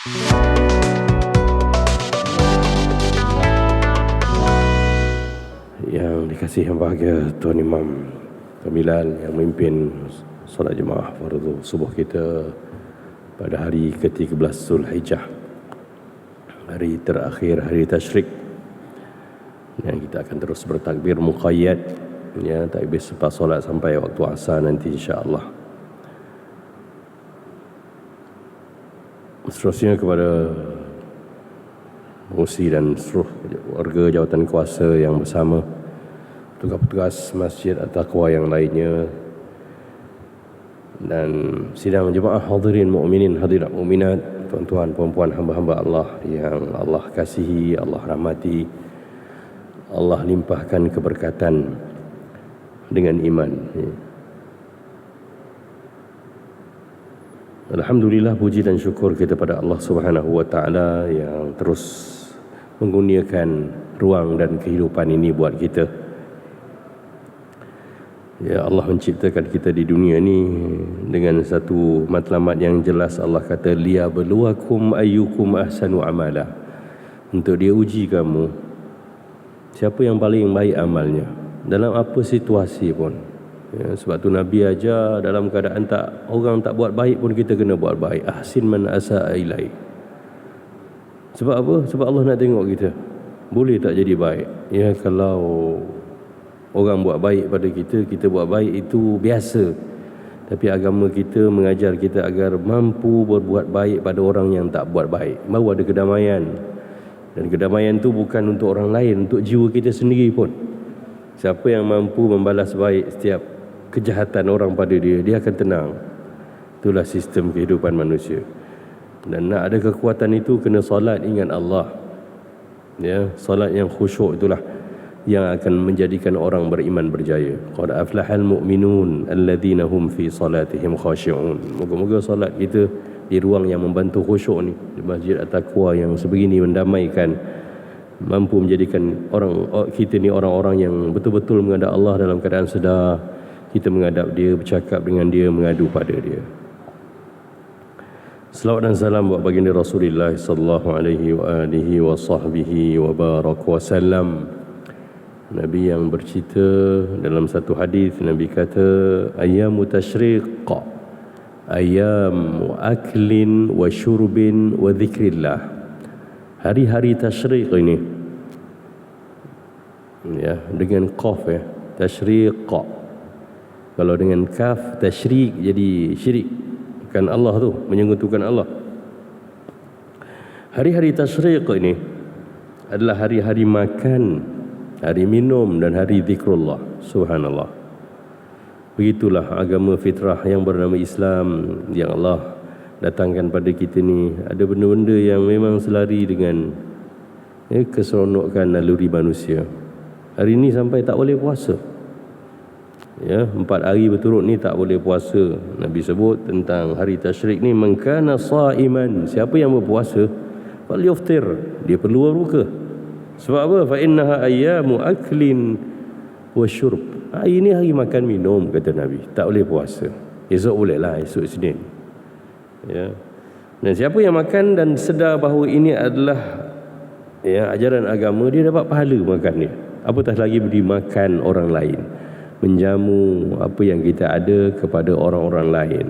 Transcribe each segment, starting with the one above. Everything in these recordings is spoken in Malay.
Yang dikasihi yang bahagia Tuan Imam Bilal yang memimpin solat jemaah fardu subuh kita pada hari ke-13 Zulhijjah, hari terakhir hari tasyrik, yang kita akan terus bertakbir muqayyad, ya, takbir selepas solat sampai waktu asar nanti insya-Allah. Seterusnya kepada pengurusi dan seluruh warga jawatan kuasa yang bersama, petugas-petugas Masjid At-Taqwa yang lainnya, dan sidang jemaah hadirin mukminin, hadirat mukminat, tuan-tuan, puan-puan, hamba-hamba Allah yang Allah kasihi, Allah rahmati, Allah limpahkan keberkatan dengan iman. Alhamdulillah, puji dan syukur kita pada Allah Subhanahu wa taala yang terus mengurniakan ruang dan kehidupan ini buat kita. Ya, Allah menciptakan kita di dunia ini dengan satu matlamat yang jelas. Allah kata liyabluwakum ayyukum ahsanu amala, untuk dia uji kamu siapa yang paling baik amalnya dalam apa situasi pun. Ya, sebab tu Nabi ajar dalam keadaan orang tak buat baik pun kita kena buat baik. Ahsin man asa'a ilaik. Sebab apa? Sebab Allah nak tengok kita boleh tak jadi baik. Ya, kalau orang buat baik pada kita, kita buat baik, itu biasa. Tapi agama kita mengajar kita agar mampu berbuat baik pada orang yang tak buat baik, baru ada kedamaian. Dan kedamaian tu bukan untuk orang lain, untuk jiwa kita sendiri pun. Siapa yang mampu membalas baik setiap kejahatan orang pada dia, dia akan tenang. Itulah sistem kehidupan manusia. Dan nak ada kekuatan itu, kena solat ingat Allah. Ya, solat yang khusyuk itulah yang akan menjadikan orang beriman berjaya. Qad aflahal mu'minun alladzina hum fi salatihim khashi'un. Moga-moga solat kita di ruang yang membantu khusyuk ni, di Masjid At-Taqwa yang sebegini mendamaikan, mampu menjadikan kita ni orang-orang yang betul-betul menghadap Allah dalam keadaan sedar. Kita menghadap dia, bercakap dengan dia, mengadu pada dia. Selawat dan salam buat baginda Rasulullah sallallahu alaihi wa alihi wa sahbihi wa barak wa sallam. Nabi yang bercerita dalam satu hadis, Nabi kata ayyamu tasyriq, ayyam aklin wa syurbin wa dzikrillah. Hari-hari tasyriq ini, ya, dengan qaf, ya, tasyriq. Kalau dengan kaf, tasyrik, jadi syirik, bukan Allah tu, menyekutukan Allah. Hari-hari tasyriq ini adalah hari-hari makan, hari minum, dan hari zikrullah. Subhanallah. Begitulah agama fitrah yang bernama Islam yang Allah datangkan pada kita ni. Ada benda-benda yang memang selari dengan keseronokan naluri manusia. Hari ni sampai tak boleh puasa. Ya, 4 hari berturut ni tak boleh puasa. Nabi sebut tentang hari tasyrik ni, man kana shaiman, siapa yang berpuasa, falyuftir, dia perlu berbuka. Sebab apa? Fa innaha ayyamu aklin wa syurb. Hari ni hari makan minum, kata Nabi, tak boleh puasa. Esok boleh lah, esok Isnin. Ya. Dan siapa yang makan dan sedar bahawa ini adalah, ya, ajaran agama, dia dapat pahala makan dia. Apatah lagi beri makan orang lain, menjamu apa yang kita ada kepada orang-orang lain,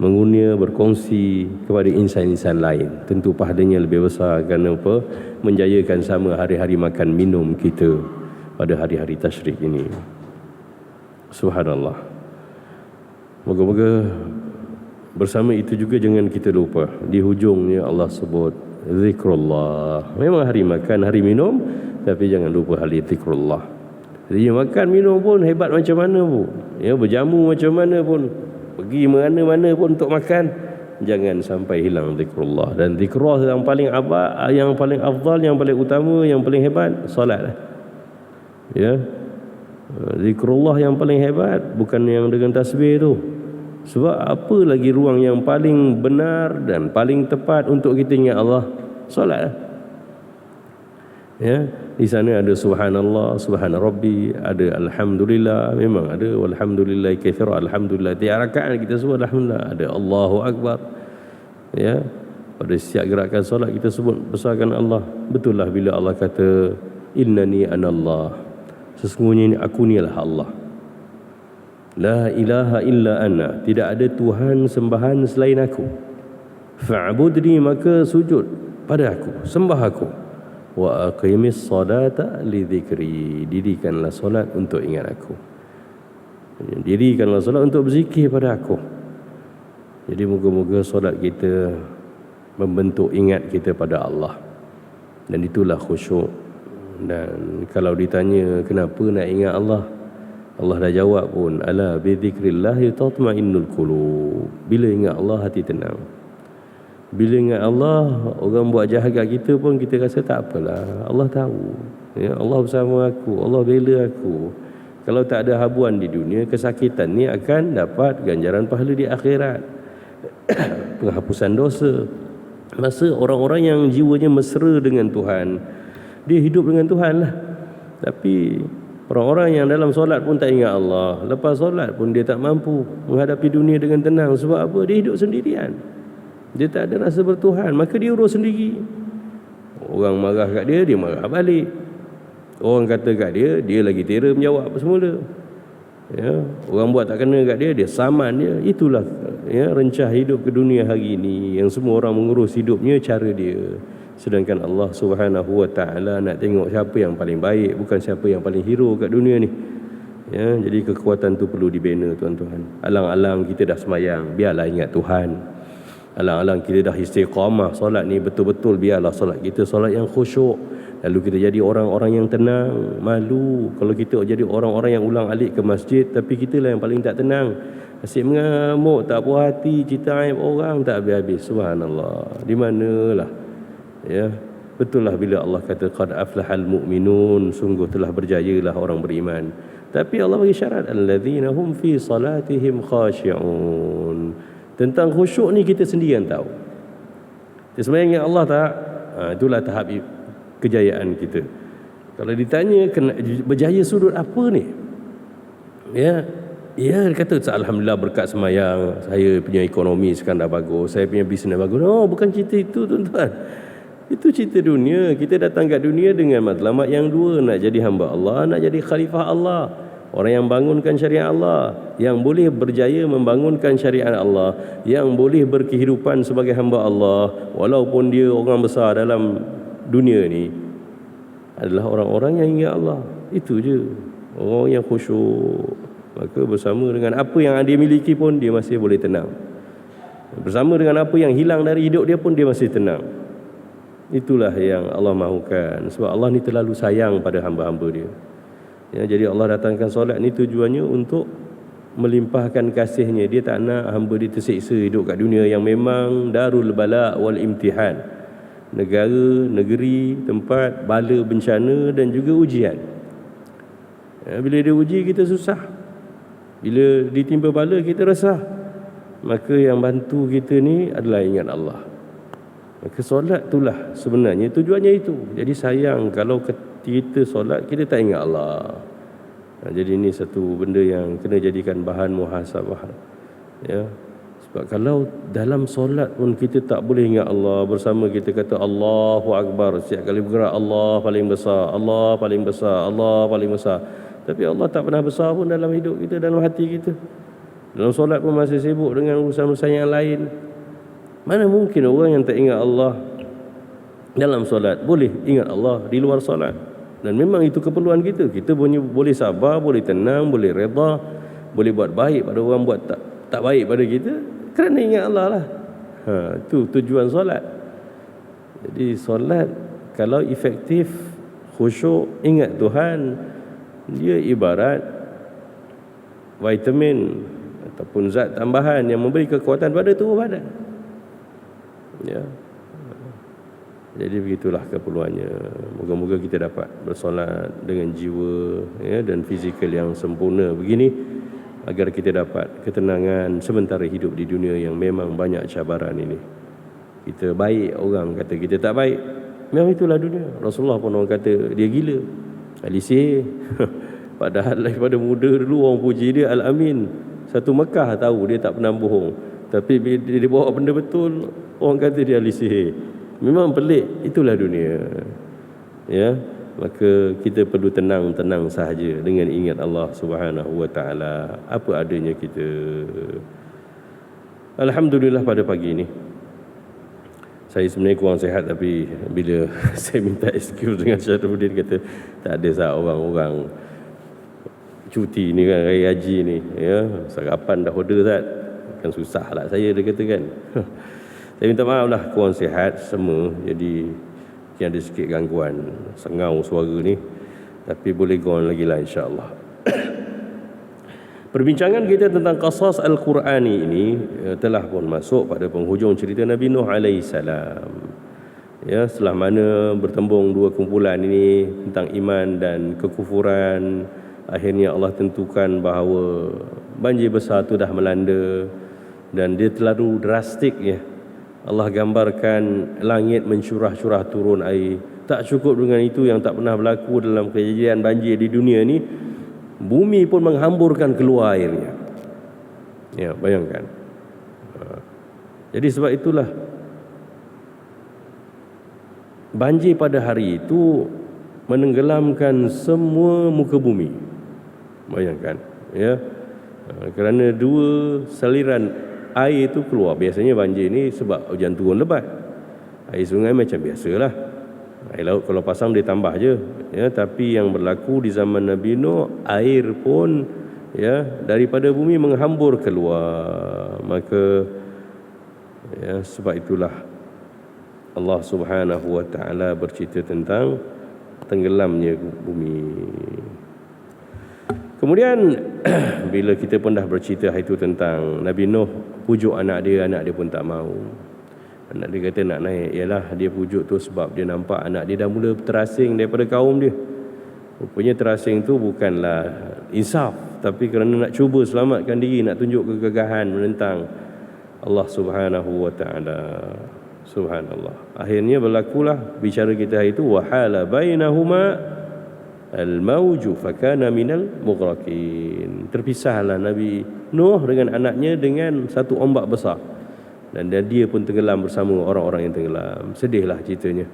mengunia, berkongsi kepada insan-insan lain. Tentu pahalanya lebih besar. Kerana apa? Menjayakan sama hari-hari makan minum kita pada hari-hari tasyrik ini. Subhanallah. Moga-moga bersama itu juga jangan kita lupa, di hujungnya Allah sebut zikrullah. Memang hari makan, hari minum, tapi jangan lupa hari zikrullah. Jadi makan minum pun hebat macam mana pun, ya, berjamu macam mana pun, pergi mana-mana pun untuk makan, jangan sampai hilang zikrullah. Dan zikrullah yang paling afdal, yang paling utama, yang paling hebat, solat. Ya, zikrullah yang paling hebat bukan yang dengan tasbih tu. Sebab apa lagi ruang yang paling benar dan paling tepat untuk kita ingat Allah? Solat. Ya, di sana ada subhanallah, subhana rabbi, ada alhamdulillah, memang ada walhamdulillah katsira, alhamdulillah. Tiap rakaat kita sebut alhamdulillah, ada Allahu akbar. Ya. Pada setiap gerakan solat kita sebut besarkan Allah. Betul lah bila Allah kata innani anallah, sesungguhnya ini aku ni adalah Allah. La ilaha illa ana, tidak ada Tuhan sembahan selain aku. Fa'budni, maka sujud pada aku, sembah aku. Wa aqimis salata li dzikri, dirikanlah solat untuk ingat aku. Dirikanlah solat untuk berzikir pada aku. Jadi moga-moga solat kita membentuk ingat kita pada Allah, dan itulah khusyuk. Dan kalau ditanya kenapa nak ingat Allah, Allah dah jawab pun, ala bi dzikrillahi tatma'innul qulub. Bila ingat Allah hati tenang. Bila ingat Allah, orang buat jahat kat kita pun kita rasa tak apalah, Allah tahu ya, Allah bersama aku, Allah bela aku. Kalau tak ada habuan di dunia, kesakitan ni akan dapat ganjaran pahala di akhirat. Penghapusan dosa. Masa orang-orang yang jiwanya mesra dengan Tuhan, dia hidup dengan Tuhan lah. Tapi orang-orang yang dalam solat pun tak ingat Allah, lepas solat pun dia tak mampu menghadapi dunia dengan tenang. Sebab apa? Dia hidup sendirian, dia tak ada rasa bertuhan, maka dia urus sendiri. Orang marah kat dia, dia marah balik. Orang kata kat dia, dia lagi tera menjawab semula. Ya, orang buat tak kena kat dia, dia saman dia. Itulah ya, rencah hidup ke dunia hari ini, yang semua orang mengurus hidupnya cara dia. Sedangkan Allah Subhanahu wa taala nak tengok siapa yang paling baik, bukan siapa yang paling hero kat dunia ni. Ya, jadi kekuatan tu perlu dibina tuan-tuan. Alang-alang kita dah semayang, biarlah ingat Tuhan. Alang-alang kita dah istiqamah solat ni betul-betul, biarlah solat kita solat yang khusyuk. Lalu kita jadi orang-orang yang tenang. Malu kalau kita jadi orang-orang yang ulang alik ke masjid, tapi kita lah yang paling tak tenang. Asyik mengamuk, tak puas hati, cerita aib orang tak habis-habis. Subhanallah. Di manalah? Ya, betul lah bila Allah kata qad aflahal mu'minun, sungguh telah berjayalah orang beriman. Tapi Allah bagi syarat, alladzina hum fi salatihim khashi'un. Tentang khusyuk ni kita sendiri yang tahu. Sebenarnya Allah tak, itulah tahap kejayaan kita. Kalau ditanya berjaya sudut apa ni? Ya, dia kata alhamdulillah berkat semayang, saya punya ekonomi sekarang dah bagus, saya punya bisnes bagus. Oh, bukan cerita itu tuan-tuan. Itu cerita dunia. Kita datang kat dunia dengan matlamat yang dua, nak jadi hamba Allah, nak jadi khalifah Allah. Orang yang bangunkan syariat Allah, yang boleh berjaya membangunkan syariat Allah, yang boleh berkehidupan sebagai hamba Allah walaupun dia orang besar dalam dunia ni, adalah orang-orang yang ingat Allah. Itu je, orang yang khusyuk. Maka bersama dengan apa yang dia miliki pun dia masih boleh tenang. Bersama dengan apa yang hilang dari hidup dia pun dia masih tenang. Itulah yang Allah mahukan. Sebab Allah ni terlalu sayang pada hamba-hamba dia. Ya, jadi Allah datangkan solat ni tujuannya untuk melimpahkan kasihnya. Dia tak nak hamba dia tersiksa hidup kat dunia yang memang darul bala wal imtihan, negara, negeri, tempat bala, bencana dan juga ujian. Ya, bila dia uji kita susah, bila ditimpa bala kita resah. Maka yang bantu kita ni adalah ingat Allah. Maka solat itulah sebenarnya tujuannya itu. Jadi sayang kalau kita solat kita tak ingat Allah. Jadi ini satu benda yang kena jadikan bahan muhasabah. Ya. Sebab kalau dalam solat pun kita tak boleh ingat Allah, bersama kita kata Allahu Akbar, setiap kali bergerak Allah paling besar, Allah paling besar, Allah paling besar. Tapi Allah tak pernah besar pun dalam hidup kita, dalam hati kita. Dalam solat pun masih sibuk dengan urusan-urusan yang lain. Mana mungkin orang yang tak ingat Allah dalam solat boleh ingat Allah di luar solat? Dan memang itu keperluan kita. Kita boleh sabar, boleh tenang, boleh redha, boleh buat baik pada orang buat tak baik pada kita, kerana ingat Allah lah. Itu tujuan solat. Jadi solat kalau efektif, khusyuk, ingat Tuhan, dia ibarat vitamin ataupun zat tambahan yang memberi kekuatan pada tubuh badan. Ya. Jadi begitulah keperluannya. Moga-moga kita dapat bersolat dengan jiwa ya, dan fizikal yang sempurna begini, agar kita dapat ketenangan sementara hidup di dunia yang memang banyak cabaran ini. Kita baik, orang kata kita tak baik. Memang itulah dunia. Rasulullah pun orang kata dia gila, ahli sihir. Padahal daripada muda dulu orang puji dia Al-Amin. Satu Mekah tahu dia tak pernah bohong. Tapi bila dia bawa benda betul, orang kata dia ahli sihir. Memang pelik, itulah dunia. Ya, maka kita perlu tenang-tenang sahaja dengan ingat Allah Subhanahu wa taala apa adanya kita. Alhamdulillah pada pagi ini saya sebenarnya kurang sihat, tapi bila saya minta excuse dengan Syarifudin, kata tak ada sah orang-orang cuti ni kan, raya haji ni, ya, sarapan dah order Zat, kan susah lah saya, dia kata kan. Saya minta maaf lah, kurang sihat semua, jadi mungkin ada sikit gangguan sengau suara ni, tapi boleh go on lagi lah insya-Allah. Perbincangan kita tentang qasas Al-Qurani ini telah pun masuk pada penghujung cerita Nabi Nuh alaihissalam. Ya, setelah mana bertembung dua kumpulan ini tentang iman dan kekufuran, akhirnya Allah tentukan bahawa banjir besar itu dah melanda dan dia terlalu drastik ya. Allah gambarkan langit mencurah-curah turun air. Tak cukup dengan itu, yang tak pernah berlaku dalam kejadian banjir di dunia ni, bumi pun menghamburkan keluar airnya. Ya, bayangkan. Jadi sebab itulah banjir pada hari itu menenggelamkan semua muka bumi. Bayangkan, ya. Kerana dua saliran air itu keluar. Biasanya banjir ni sebab hujan turun lebat. Air sungai macam biasalah. Air laut kalau pasang dia tambah je. Ya, tapi yang berlaku di zaman Nabi Nuh, air pun ya daripada bumi menghambur keluar. Maka ya, sebab itulah Allah Subhanahu wa taala bercerita tentang tenggelamnya bumi. Kemudian bila kita pun dah bercerita hari itu tentang Nabi Nuh pujuk anak dia pun tak mau. Anak dia kata nak naik. Yalah, dia pujuk tu sebab dia nampak anak dia dah mula terasing daripada kaum dia. Rupanya terasing tu bukanlah insaf, tapi kerana nak cuba selamatkan diri, nak tunjuk kegagahan menentang Allah Subhanahu wa taala. Subhanallah. Akhirnya berlakulah bicara kita hari itu, wahala bainahuma al-mauju fakana minal mughraqin. Terpisahlah Nabi Nuh dengan anaknya dengan satu ombak besar, dan dia pun tenggelam bersama orang-orang yang tenggelam. Sedihlah ceritanya.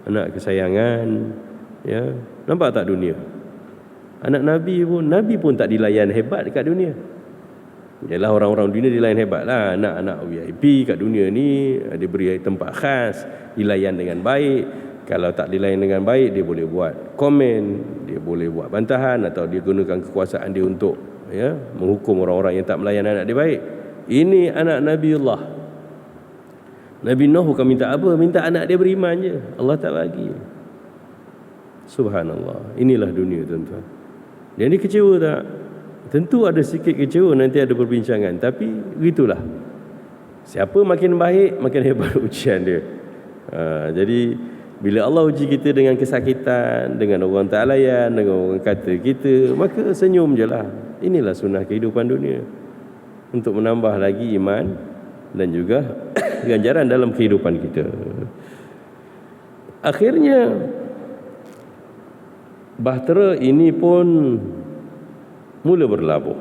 Anak kesayangan, ya, nampak tak dunia? Anak Nabi pun tak dilayan hebat dekat dunia. Yalah, orang-orang dunia dilayan hebat lah. Anak-anak VIP kat dunia ni dia beri tempat khas, dilayan dengan baik. Kalau tak dilayan dengan baik, dia boleh buat komen, dia boleh buat bantahan, atau dia gunakan kekuasaan dia untuk ya menghukum orang-orang yang tak melayan anak dia baik. Ini anak Nabiullah. Nabi Nuh bukan minta apa, minta anak dia beriman je. Allah tak bagi. Subhanallah. Inilah dunia, tuan-tuan. Jadi kecewa tak? Tentu ada sikit kecewa, nanti ada perbincangan. Tapi begitulah. Siapa makin baik, makin hebat ujian dia. Jadi bila Allah uji kita dengan kesakitan, dengan orang tak layan, dengan orang kata kita, maka senyum je lah. Inilah sunnah kehidupan dunia, untuk menambah lagi iman dan juga ganjaran dalam kehidupan kita. Akhirnya bahtera ini pun mula berlabuh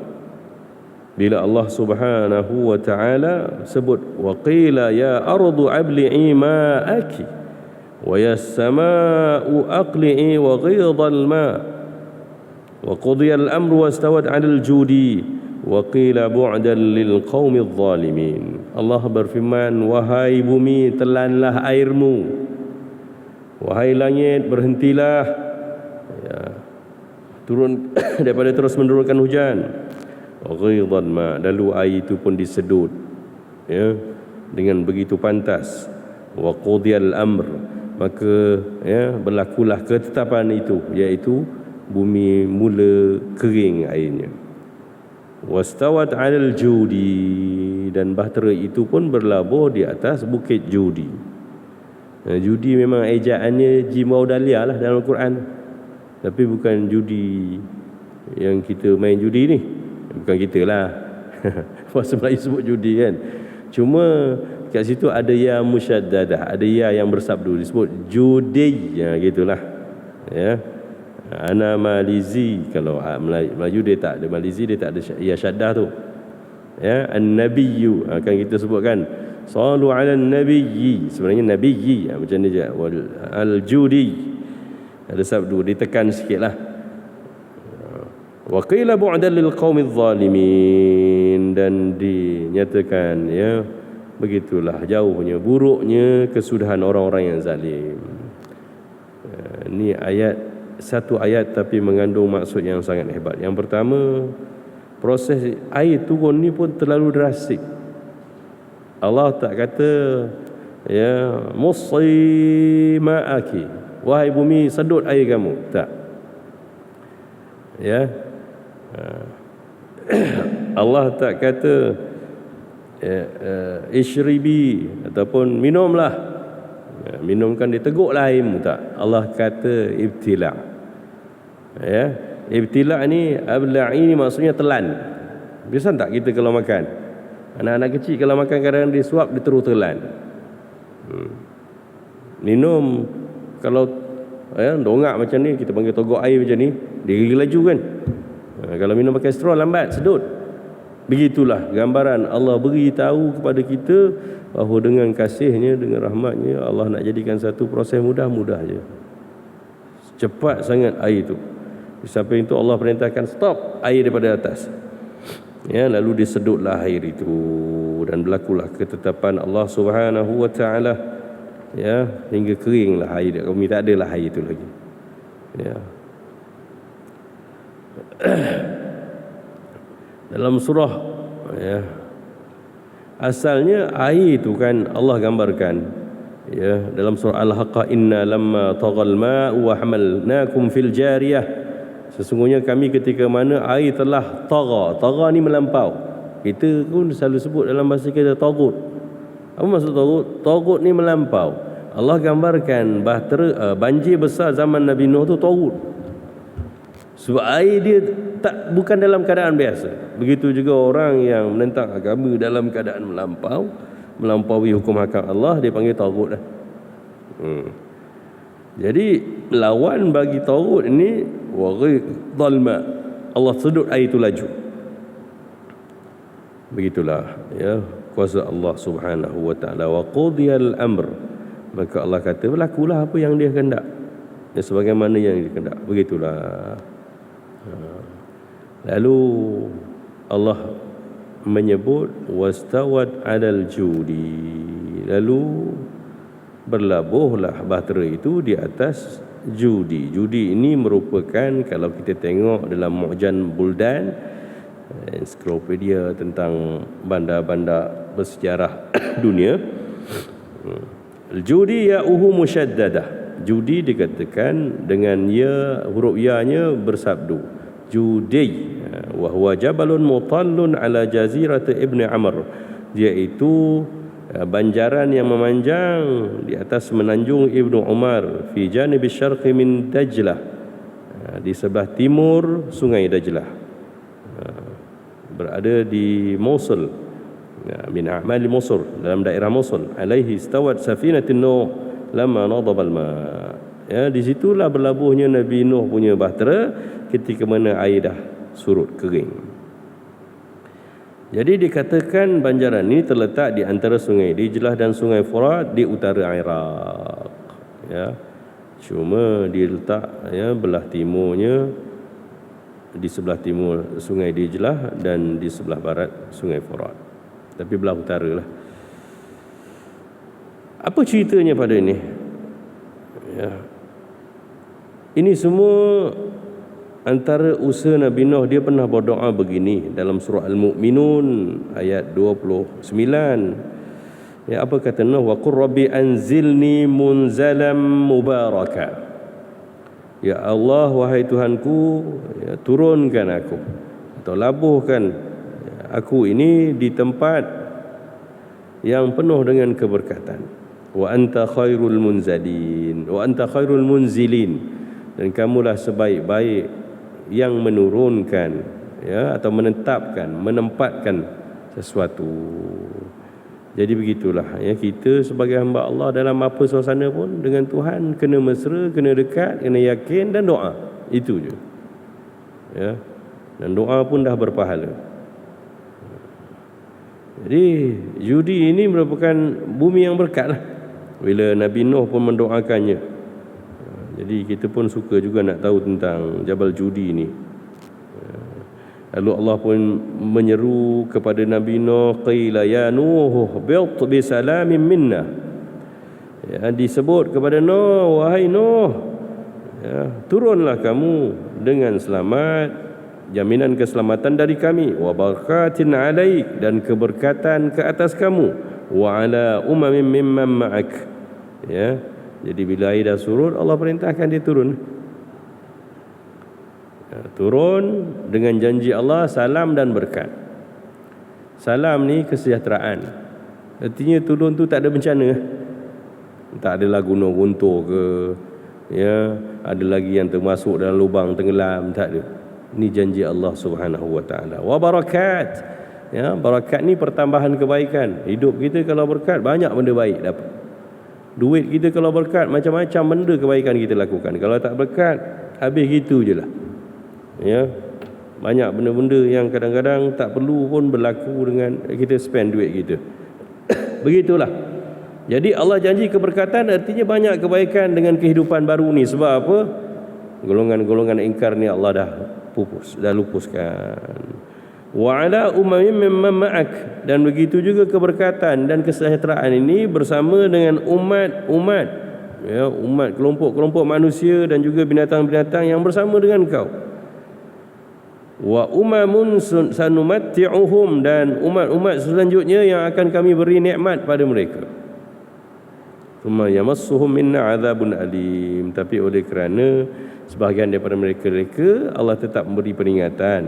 bila Allah Subhanahu wa taala sebut, wa qila ya ardu abli'i ma'aki wa yas samaa'u aqli'i wa ghidha al-ma' wa qudiya al-amru wastawat 'ala al-judi wa qila bu'dan lil qaumidh zalimin. Allah berfirman, wahai bumi, telanlah airmu, wahai langit, berhentilah ya, turun daripada terus menurunkan hujan. Ghidhan ma, lalu air itu pun disedut ya dengan begitu pantas. Wa qudiyal amr, maka ya berlakulah ketetapan itu, iaitu bumi mula kering airnya. Wastawat 'alal judi, dan bahtera itu pun berlabuh di atas bukit Judi. Judi memang ejaannya Jimau Dahlia lah dalam Al-Quran, tapi bukan judi yang kita main judi ni. Bukan kita lah. Bahasa Melayu sebut judi kan. Cuma kat situ ada ya musyaddadah, ada ya yang bersabdu, disebut judi, ya gitulah. Ya. Ana malizi, kalau Melayu dia tak ada malizi, dia tak ada ya syaddah tu. Ya, an-nabiyyu akan kita sebutkan sallu ala nabiyyi, sebenarnya nabiyyi macam ni je. Wal al-judi ada sabdu ditekan sikitlah. Wa qila bu'dan lil qaumidz zalimin, dan dinyatakan ya begitulah jauhnya, buruknya kesudahan orang-orang yang zalim. Ini ayat, satu ayat tapi mengandung maksud yang sangat hebat. Yang pertama, proses air turun ni pun terlalu drastik. Allah tak kata ya muslima'aki, wahai bumi sedut air kamu, tak. Ya, Allah tak kata ishribi ataupun minumlah, minumkan diteguklah airmu, tak. Allah kata ibtila. Ya, ibtila ni abla'i ni maksudnya telan. Biasa tak kita kalau makan, anak-anak kecil kalau makan kadang-kadang dia suap, dia terus telan. Minum kalau dongak macam ni, kita panggil togok air macam ni, dia gigi laju kan. Kalau minum pakai straw lambat, sedut. Begitulah gambaran Allah beritahu kepada kita bahawa dengan kasihnya, dengan rahmatnya, Allah nak jadikan satu proses mudah-mudah je. Cepat sangat air itu. Di samping itu Allah perintahkan stop air daripada atas. Ya, lalu disedutlah air itu dan berlakulah ketetapan Allah Subhanahu wa taala. Ya, hingga keringlah air, kami tak adalah air itu lagi. Ya. Dalam surah ya, asalnya air itu kan Allah gambarkan ya dalam surah Al-Haqqah, inna lamma taghal ma'u wa hamalnakum fil jariyah, sesungguhnya kami ketika mana air telah tagha ni melampau. Kita pun selalu sebut dalam bahasa kita tagut. Apa maksud tagut? Tagut ni melampau. Allah gambarkan bahtera banjir besar zaman Nabi Nuh tu tagut. Sebab air dia bukan dalam keadaan biasa. Begitu juga orang yang menentang agama dalam keadaan melampaui hukum hakam Allah, dia panggil tagut dah. Jadi lawan bagi tagut ini dhalma, Allah sedut air itu laju. Begitulah ya kuasa Allah Subhanahu wa taala. Wa qudiyal amr, maka Allah kata berlakulah apa yang dia kehendak, ya sebagaimana yang dia kehendak. Begitulah. Lalu Allah menyebut wastawat 'alal judi, lalu berlabuhlah bahtera itu di atas judi. Judi ini merupakan, kalau kita tengok dalam Mu'jan Buldan, ensiklopedia tentang bandar-bandar bersejarah dunia, judi ya'uhu musyaddadah. Judi dikatakan dengan ya, huruf ya-nya bersabdu. Judi wa huwa jabalun mutallun ala jazirati Ibn Amr, iaitu banjaran yang memanjang di atas menanjung Ibnu Umar, fi janib syarqi min Dajlah, di sebelah timur sungai Dajlah, berada di Mosul, min a'mal Mosul, dalam daerah Mosul. Alaihi istawat safinatun Nuh lama nadabal ma, ya, di situlah berlabuhnya Nabi Nuh punya bahtera ketika mana air dah surut kering. Jadi dikatakan banjaran ini terletak di antara sungai Dijlah dan sungai Furat di utara Iraq. Ya, cuma diletak ya belah timurnya, di sebelah timur sungai Dijlah dan di sebelah barat sungai Furat, tapi belah utara lah. Apa ceritanya pada ini? Ya, ini semua antara usaha Nabi Nuh. Dia pernah berdoa begini dalam surah Al-Mu'minun ayat 29. Ya, apa kata Nuh? Wa qur rabbi anzilni munzalam mubaraka. Ya Allah, wahai Tuhanku, ya, turunkan aku atau labuhkan aku ini di tempat yang penuh dengan keberkatan. Wa anta khairul munzalin, wa anta khairul munzilin, dan kamulah sebaik-baik yang menurunkan ya atau menempatkan sesuatu. Jadi begitulah ya, kita sebagai hamba Allah dalam apa suasana pun dengan Tuhan kena mesra, kena dekat, kena yakin dan doa. Itu je. Ya. Dan doa pun dah berpahala. Jadi judi ini merupakan bumi yang berkat lah, bila Nabi Nuh pun mendoakannya. Jadi kita pun suka juga nak tahu tentang Jabal Judi ini. Lalu Allah pun menyeru kepada Nabi Nuh, qila ya Nuh bi't bi salamin minna. Ya, disebut kepada Nuh, wahai Nuh, ya, turunlah kamu dengan selamat, jaminan keselamatan dari kami, wa barakatin alaik, dan keberkatan ke atas kamu, wa ala umamin mimman ma'ak. Ya, jadi bila air dah surut, Allah perintahkan dia turun. Ya, turun dengan janji Allah salam dan berkat. Salam ni kesejahteraan. Artinya turun tu tak ada bencana. Tak adalah gunung runtuh ke, ya, ada lagi yang termasuk dalam lubang tenggelam, tak ada. Ini janji Allah Subhanahu wa taala. Wa barakat. Ya, barakat ni pertambahan kebaikan. Hidup kita kalau berkat, banyak benda baik dapat. Duit kita kalau berkat, macam-macam benda kebaikan kita lakukan. Kalau tak berkat, habis gitu je lah. Ya, banyak benda-benda yang kadang-kadang tak perlu pun berlaku dengan kita spend duit kita. Begitulah. Jadi Allah janji keberkatan, artinya banyak kebaikan dengan kehidupan baru ni. Sebab apa? Golongan-golongan ingkar ni Allah dah lupuskan. Wa ala umamin mimman ma'ak, dan begitu juga keberkatan dan kesejahteraan ini bersama dengan umat-umat, ya, umat kelompok-kelompok manusia dan juga binatang-binatang yang bersama dengan kau. Wa umamun sanumatti'uhum, dan umat-umat selanjutnya yang akan kami beri nikmat pada mereka. Thumma yamassuhum minna azabun alim, tapi oleh kerana sebahagian daripada mereka Allah tetap memberi peringatan,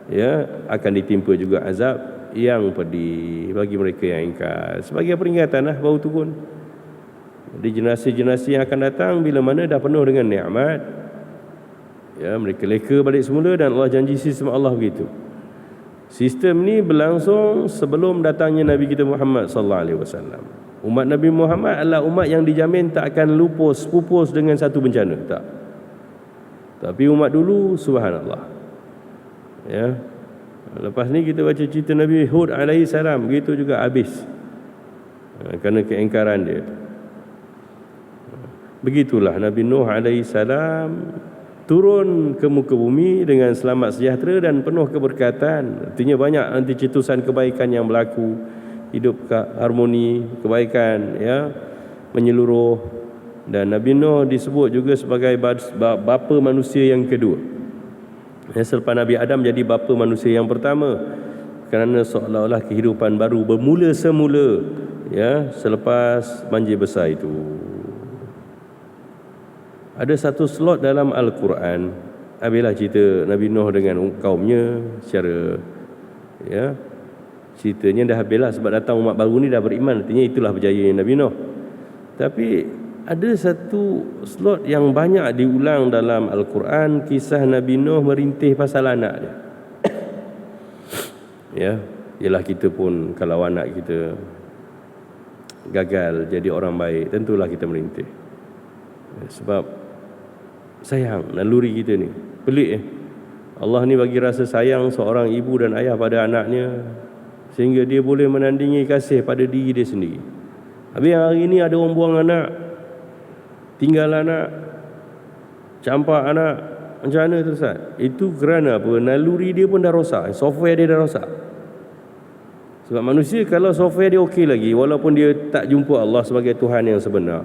ya, akan ditimpa juga azab yang pedih bagi mereka yang ingkar. Sebagai peringatan lah baru turun. Jadi generasi-generasi yang akan datang, bila mana dah penuh dengan nikmat, ya, mereka leka balik semula, dan Allah janji sistem Allah begitu. Sistem ni berlangsung sebelum datangnya Nabi kita Muhammad sallallahu alaihi wasallam. Umat Nabi Muhammad adalah umat yang dijamin tak akan pupus dengan satu bencana, tak. Tapi umat dulu, subhanallah, ya. Lepas ni kita baca cerita Nabi Hud alaihi salam, begitu juga habis, kerana keingkaran dia. Begitulah Nabi Nuh alaihi salam turun ke muka bumi dengan selamat sejahtera dan penuh keberkatan. Artinya banyak nanti cetusan kebaikan yang berlaku, hidup harmoni, kebaikan, ya, menyeluruh. Dan Nabi Nuh disebut juga sebagai bapa manusia yang kedua. Ya, selepas Nabi Adam jadi bapa manusia yang pertama, kerana seolah-olah kehidupan baru bermula semula, ya, selepas banjir besar itu. Ada satu slot dalam Al-Quran, ambillah cerita Nabi Nuh dengan kaumnya secara, ya, ceritanya dah habislah, sebab datang umat baru ni dah beriman, artinya itulah berjayanya Nabi Nuh. Tapi ada satu slot yang banyak diulang dalam Al-Quran, kisah Nabi Nuh merintih pasal anak dia. Ya, ialah kita pun kalau anak kita gagal jadi orang baik, tentulah kita merintih. Sebab sayang naluri kita ni. Pelik Allah ni bagi rasa sayang seorang ibu dan ayah pada anaknya, sehingga dia boleh menandingi kasih pada diri dia sendiri. Habis hari ni ada orang buang anak, tinggal anak, campak anak, macam mana tu Ustaz? Itu kerana apa? Naluri dia pun dah rosak, software dia dah rosak. Sebab manusia kalau software dia okey lagi, walaupun dia tak jumpa Allah sebagai Tuhan yang sebenar,